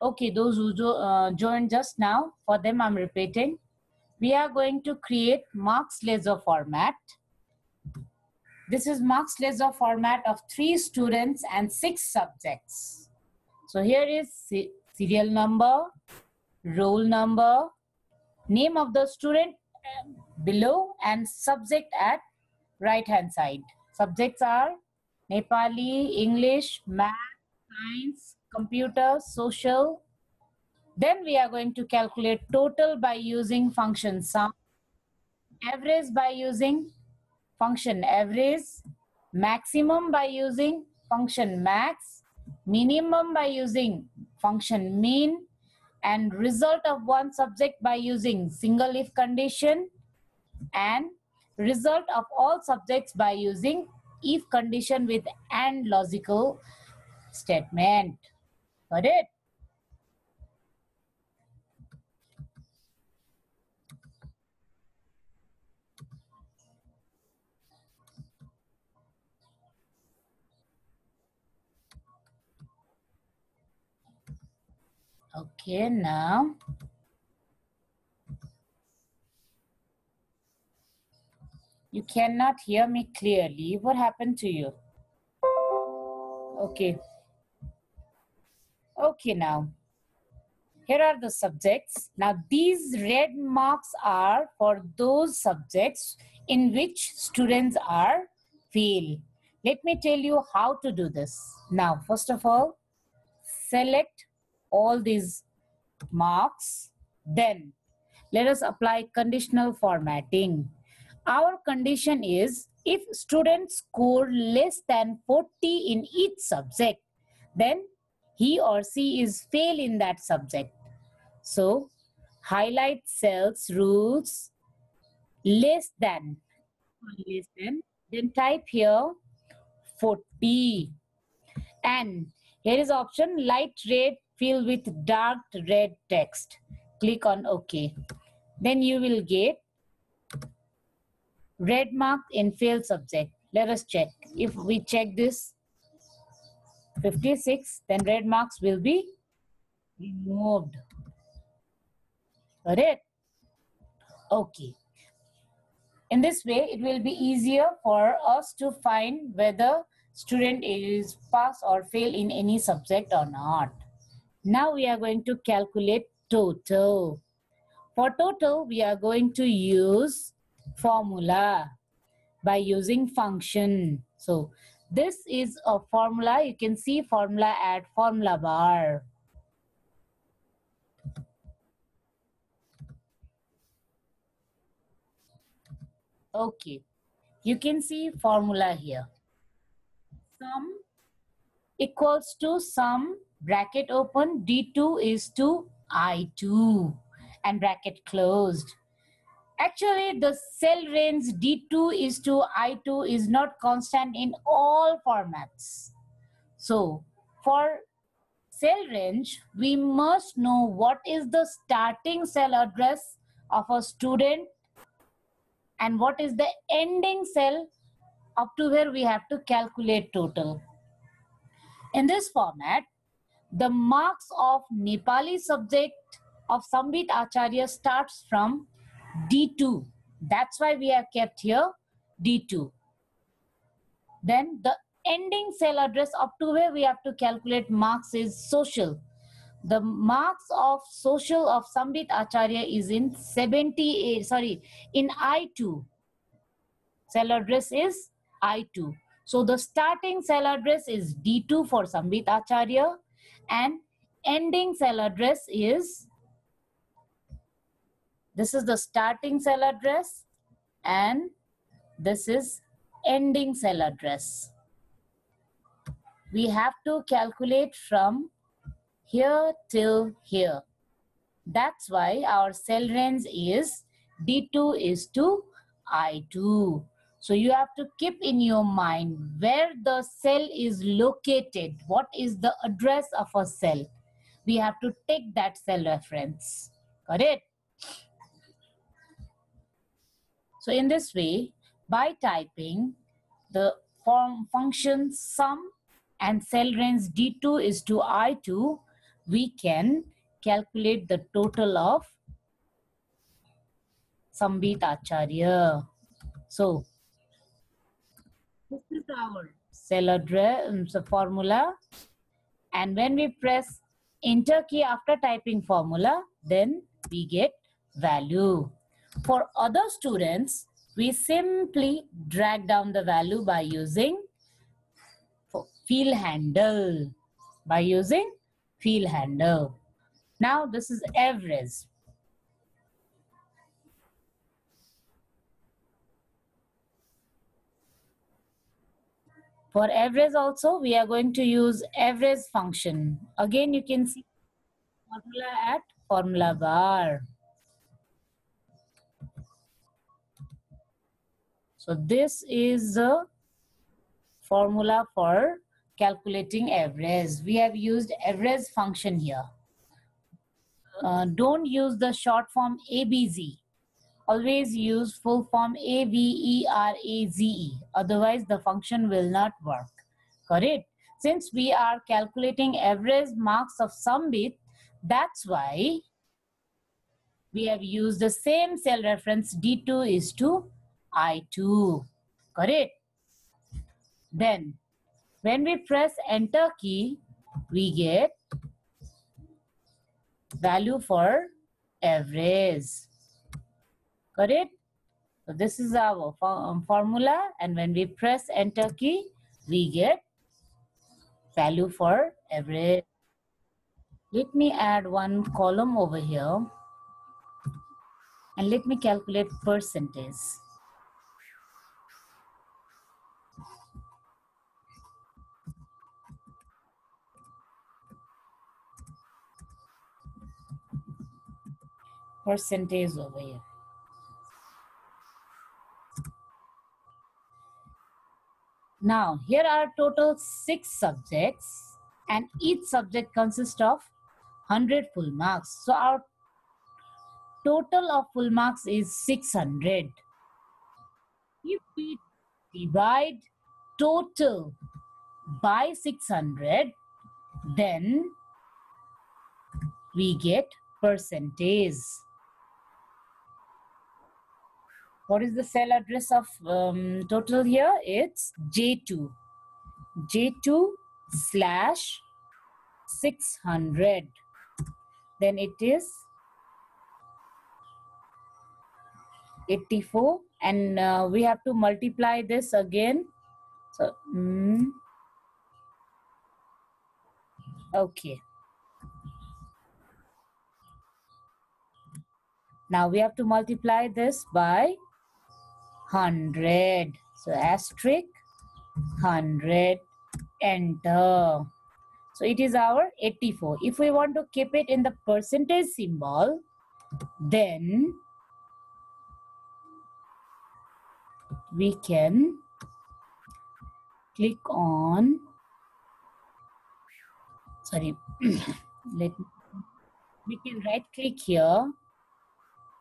Okay, those who joined just now, for them I'm repeating. We are going to create marks laser format. This is marks laser format of 3 students and 6 subjects. So here is serial number, roll number, name of the student below, and subject at right hand side. Subjects are Nepali, English, math, science, computer, social. Then we are going to calculate total by using function sum, average by using function average, maximum by using function max, minimum by using function mean, and result of one subject by using single if condition, and result of all subjects by using if condition with and logical statement. Got it? Okay, now you cannot hear me clearly. What happened to you? Okay. Okay, now here are the subjects. Now these red marks are for those subjects in which students are fail. Let me tell you how to do this. Now, first of all, select all these marks. Then let us apply conditional formatting. Our condition is if students score less than 40 in each subject, then he or she is fail in that subject. So highlight cells rules less than, then type here 40. And here is option light red fill with dark red text. Click on OK. Then you will get red mark in failed subject. Let us check. If we check this 56, then red marks will be removed. Got it? Okay. In this way, it will be easier for us to find whether student is pass or fail in any subject or not. Now we are going to calculate total. For total, we are going to use formula by using function. So this is a formula. You can see formula at formula bar. Okay, you can see formula here. Sum equals to sum bracket open D2 is to I2 and bracket closed. Actually, the cell range D2 is to I2 is not constant in all formats. So for cell range, we must know what is the starting cell address of a student and what is the ending cell up to where we have to calculate total. In this format, the marks of Nepali subject of Sambit Acharya starts from D2. That's why we have kept here D2. Then the ending cell address up to where we have to calculate marks is social. The marks of social of Sambit Acharya is in 78, in I2. Cell address is I2. So the starting cell address is D2 for Sambit Acharya and ending cell address is, this is the starting cell address and this is ending cell address. We have to calculate from here till here. That's why our cell range is D2 is to I2. So you have to keep in your mind where the cell is located. What is the address of a cell? We have to take that cell reference. Got it? So in this way, by typing the function sum and cell range D2 is to I2, we can calculate the total of Sambit Acharya. So this is our cell address formula, and when we press enter key after typing formula, then we get value. For other students, we simply drag down the value by using fill handle. By using fill handle. Now this is average. For average also, we are going to use average function. Again, you can see formula at formula bar. So this is the formula for calculating average. We have used average function here. Don't use the short form ABZ. Always use full form AVERAZE. Otherwise, the function will not work. Correct? Since we are calculating average marks of Sambit, that's why we have used the same cell reference D2 is to I2. Correct? Then, when we press enter key, we get value for average. Correct? So this is our formula, and when we press enter key, we get value for average. Let me add one column over here, and let me calculate percentage. Percentage over here. Now, here are total 6 subjects, and each subject consists of 100 full marks. So, our total of full marks is 600. If we divide total by 600, then we get percentage. What is the cell address of total here? It's J2. J2 slash 600. Then it is 84, and we have to multiply this again. So, okay. Now we have to multiply this by 100. So asterisk 100, enter. So it is our 84. If we want to keep it in the percentage symbol, then we can click on, sorry, we can right click here,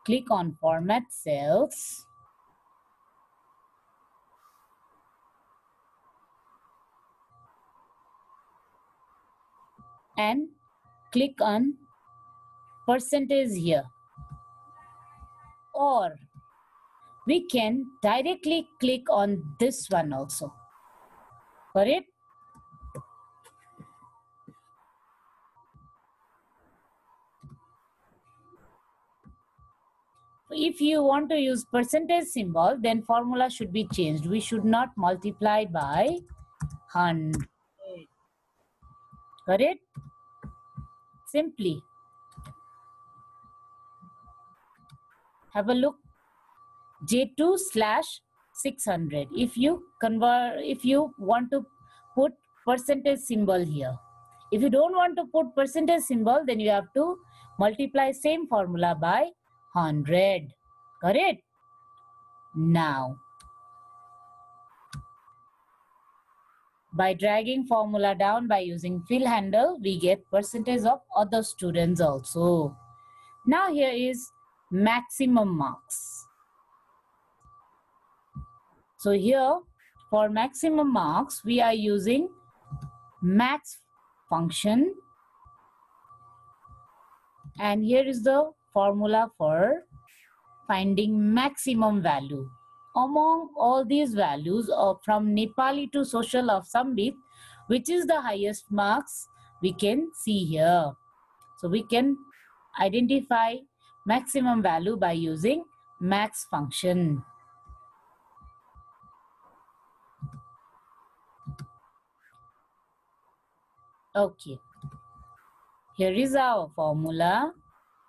click on format cells, and click on percentage here, or we can directly click on this one also. Got it? If you want to use percentage symbol, then formula should be changed. We should not multiply by 100. Got it? Simply have a look. J2 slash 600. If you want to put percentage symbol here. If you don't want to put percentage symbol, then you have to multiply same formula by 100. Correct? Now, by dragging formula down by using fill handle, we get percentage of other students also. Now here is maximum marks. So here for maximum marks, we are using max function, And here is the formula for finding maximum value. Among all these values of from Nepali to social of Sambit, which is the highest marks we can see here. So we can identify maximum value by using max function. Okay, here is our formula.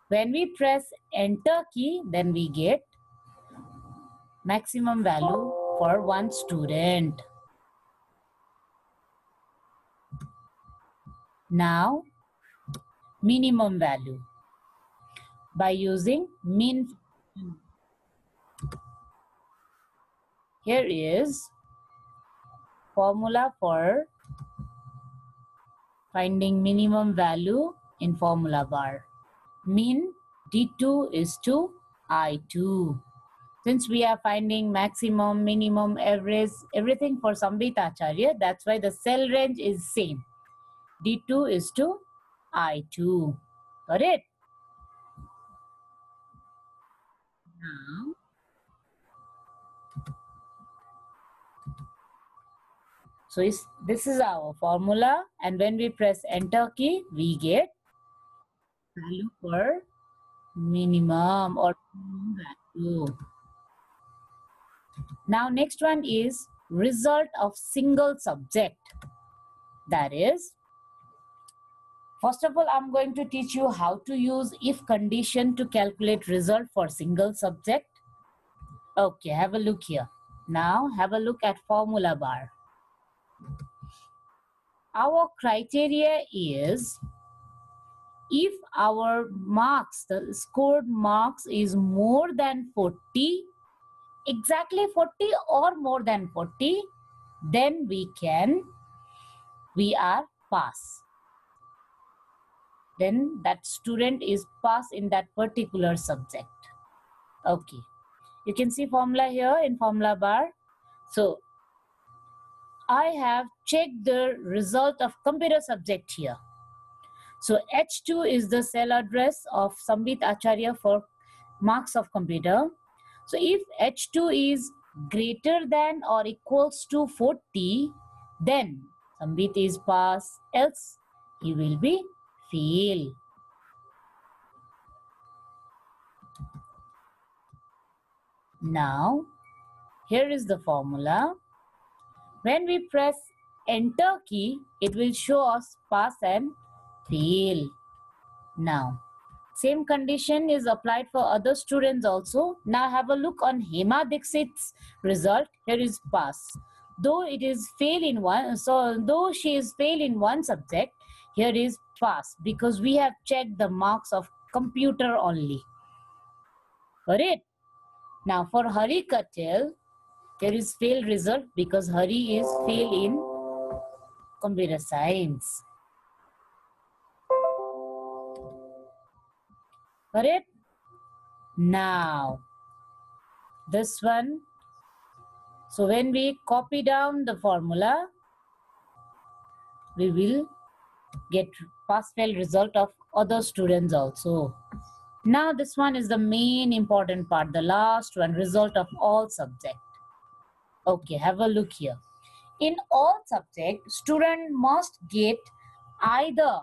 When we press enter key, then we get maximum value for one student. Now, minimum value by using min. Here is formula for finding minimum value in formula bar. Min D2 is to I2. Since we are finding maximum, minimum, average, everything for Sambit Acharya, that's why the cell range is same. D2 is to I2. Got it? Now, so this is our formula, and when we press enter key, we get value for minimum or value. Now next one is result of single subject. That is, first of all, I'm going to teach you how to use if condition to calculate result for single subject. Okay, have a look here. Now have a look at formula bar. Our criteria is if our marks, the scored marks is more than 40, exactly 40 or more than 40, then we are pass. Then that student is pass in that particular subject. Okay, you can see formula here in formula bar. So I have checked the result of computer subject here. So H2 is the cell address of Sambit Acharya for marks of computer. So if H2 is greater than or equals to 40, then Sambit is pass, else he will be fail. Now, here is the formula. When we press enter key, it will show us pass and fail. Now, same condition is applied for other students also. Now have a look on Hema Dixit's result. Here is pass. Though it is fail in one, so though she is fail in one subject, here is pass because we have checked the marks of computer only. Got it? Now for Hari Katel, there is fail result because Hari is fail in computer science. Got it? Now, this one. So when we copy down the formula, we will get pass-fail result of other students also. Now this one is the main important part, the last one, result of all subject. Okay, have a look here. In all subject, student must get either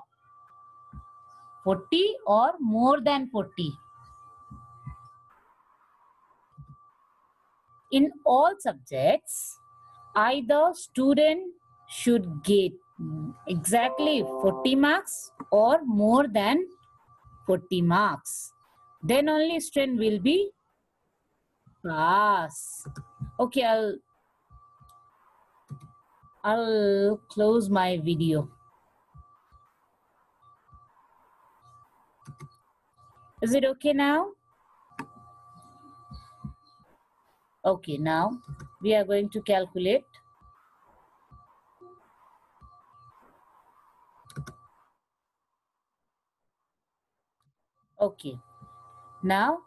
40 or more than 40. In all subjects, either student should get exactly 40 marks or more than 40 marks. Then only student will be pass. Okay, I'll close my video. Is it okay now? Okay, now we are going to calculate. Okay, now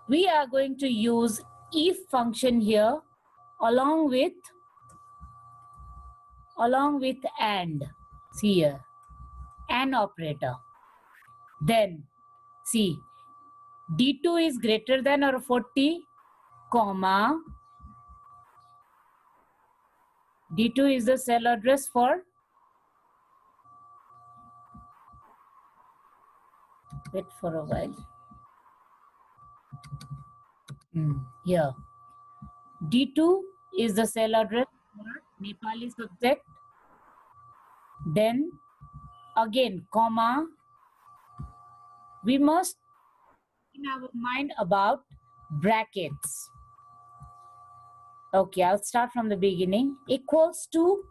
we are going to use if function here along with and. See here, and operator. Then See, D2 is greater than or 40, comma, D2 is the cell address for, wait for a while. Here, D2 is the cell address for Nepali subject. Then again, comma, we must in our mind about brackets. Okay, I'll start from the beginning. Equals to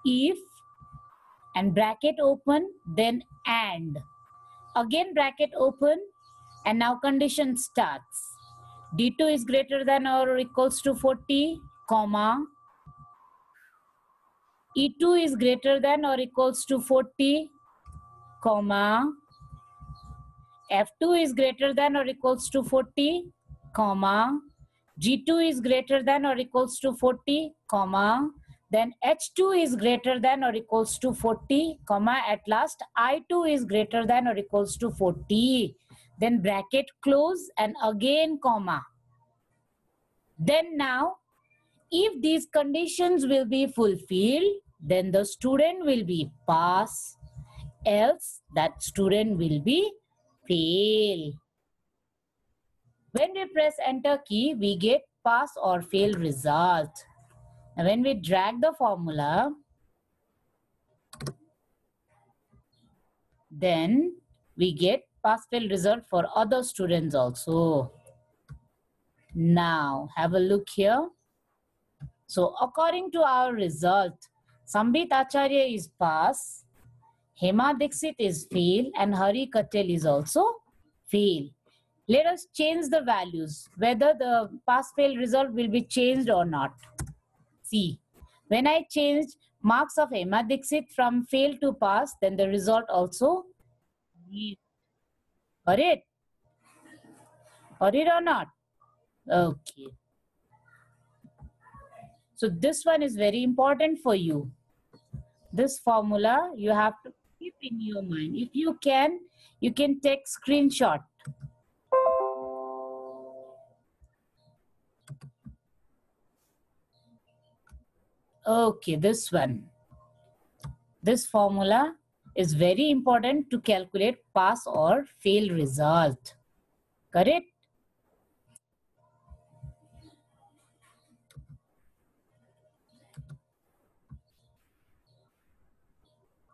if and bracket open, then and. Again bracket open, and now condition starts. D2 is greater than or equals to 40, comma, E2 is greater than or equals to 40, comma, F2 is greater than or equals to 40, comma, G2 is greater than or equals to 40, comma, then H2 is greater than or equals to 40, comma, at last I2 is greater than or equals to 40. Then bracket close and again comma. Then now, if these conditions will be fulfilled, then the student will be pass, else that student will be fail. When we press enter key, we get pass or fail result. Now when we drag the formula, then we get pass fail result for other students also. Now have a look here. So according to our result, Sambit Acharya is pass, Hema Dixit is fail, and Hari Katel is also fail. Let us change the values, whether the pass fail result will be changed or not. See, when I changed marks of Hema Dixit from fail to pass, then the result also got it? Got it or not? Okay. So this one is very important for you. This formula you have to keep in your mind. If you can take screenshot. Okay, this one. This formula is very important to calculate pass or fail result. Correct?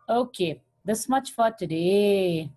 Okay, this much for today.